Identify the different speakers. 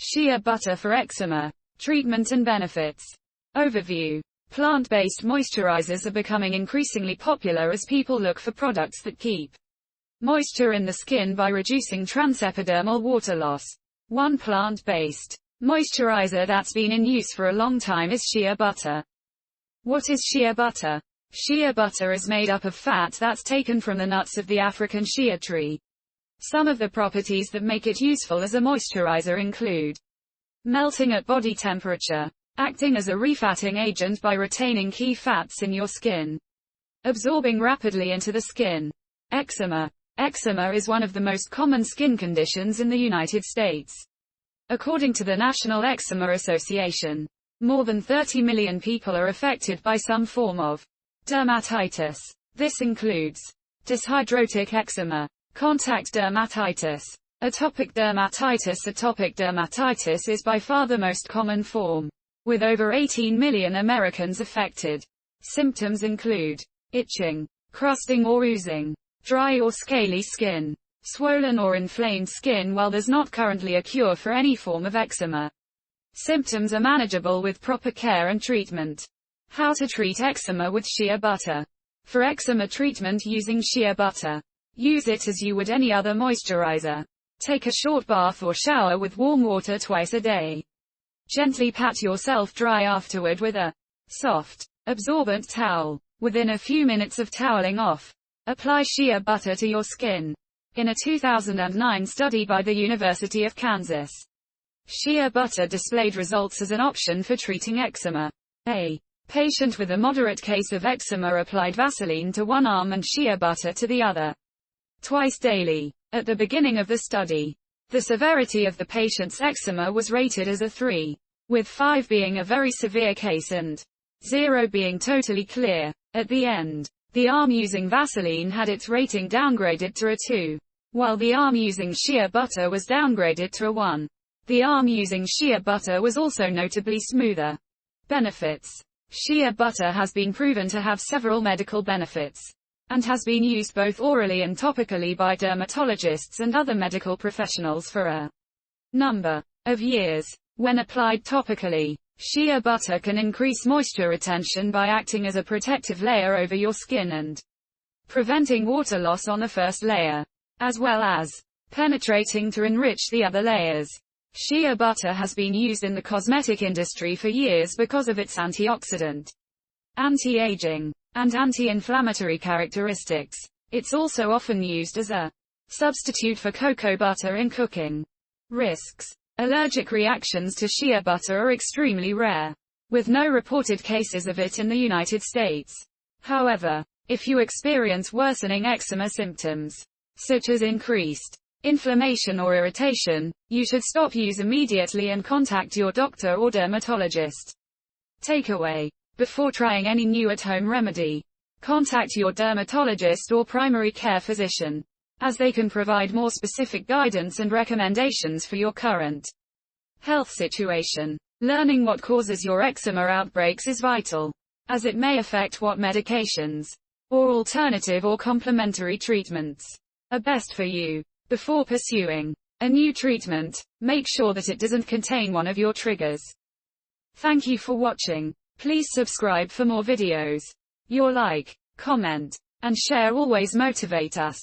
Speaker 1: Shea butter for eczema. Treatment and benefits. Overview. Plant-based moisturizers are becoming increasingly popular as people look for products that keep moisture in the skin by reducing transepidermal water loss. One plant-based moisturizer that's been in use for a long time is shea butter. What is shea butter? Shea butter is made up of fat that's taken from the nuts of the African shea tree. Some of the properties that make it useful as a moisturizer include melting at body temperature, acting as a refatting agent by retaining key fats in your skin, absorbing rapidly into the skin. Eczema. Eczema is one of the most common skin conditions in the United States. According to the National Eczema Association, more than 30 million people are affected by some form of dermatitis. This includes dyshidrotic eczema, contact dermatitis, atopic dermatitis. Atopic dermatitis is by far the most common form, with over 18 million Americans affected. Symptoms include itching, crusting or oozing, dry or scaly skin, swollen or inflamed skin. While there's not currently a cure for any form of eczema, symptoms are manageable with proper care and treatment. How to treat eczema with shea butter. For eczema treatment using shea butter, use it as you would any other moisturizer. Take a short bath or shower with warm water twice a day. Gently pat yourself dry afterward with a soft, absorbent towel. Within a few minutes of toweling off, apply shea butter to your skin. In a 2009 study by the University of Kansas, shea butter displayed results as an option for treating eczema. A patient with a moderate case of eczema applied Vaseline to one arm and shea butter to the other, twice daily. At the beginning of the study, the severity of the patient's eczema was rated as a 3, with 5 being a very severe case and 0 being totally clear. At the end, the arm using Vaseline had its rating downgraded to a 2, while the arm using shea butter was downgraded to a 1. The arm using shea butter was also notably smoother. Benefits. Shea butter has been proven to have several medical benefits, and has been used both orally and topically by dermatologists and other medical professionals for a number of years. When applied topically, shea butter can increase moisture retention by acting as a protective layer over your skin and preventing water loss on the first layer, as well as penetrating to enrich the other layers. Shea butter has been used in the cosmetic industry for years because of its antioxidant, anti-aging, and anti-inflammatory characteristics. It's also often used as a substitute for cocoa butter in cooking. Risks. Allergic reactions to shea butter are extremely rare, with no reported cases of it in the United States. However, if you experience worsening eczema symptoms, such as increased inflammation or irritation, you should stop use immediately and contact your doctor or dermatologist. Takeaway. Before trying any new at-home remedy, contact your dermatologist or primary care physician, as they can provide more specific guidance and recommendations for your current health situation. Learning what causes your eczema outbreaks is vital, as it may affect what medications, or alternative or complementary treatments, are best for you. Before pursuing a new treatment, make sure that it doesn't contain one of your triggers. Thank you for watching. Please subscribe for more videos. Your like, comment, and share always motivate us.